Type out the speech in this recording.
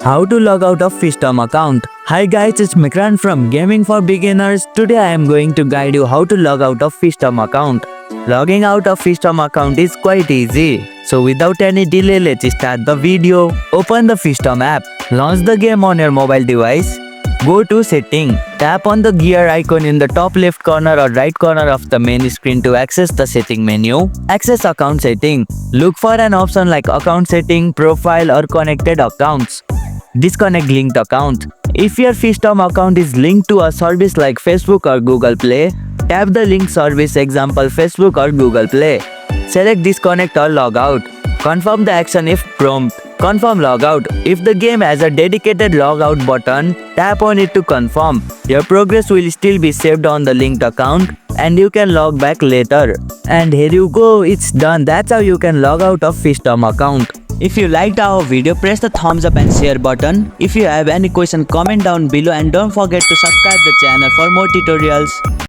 How to log out of Fishdom account. Hi guys, it's Mikran from Gaming for Beginners. Today I am going to guide you how to log out of Fishdom account. Logging out of Fishdom account is quite easy. So without any delay, let's start the video. Open the Fishdom app. Launch the game on your mobile device. Go to setting. Tap on the gear icon in the top left corner or right corner of the main screen to access the setting menu. Access account setting. Look for an option like account setting, profile or connected accounts. Disconnect linked account. If your Fishdom account is linked to a service like Facebook or Google Play, tap the link service, example Facebook or Google Play. Select disconnect or log out. Confirm the action if prompt. Confirm logout. If the game has a dedicated logout button, tap on it to confirm. Your progress will still be saved on the linked account and you can log back later. And here you go, it's done. That's how you can log out of Fishdom account. If you liked our video, press the thumbs up and share button. If you have any question, comment down below and don't forget to subscribe the channel for more tutorials.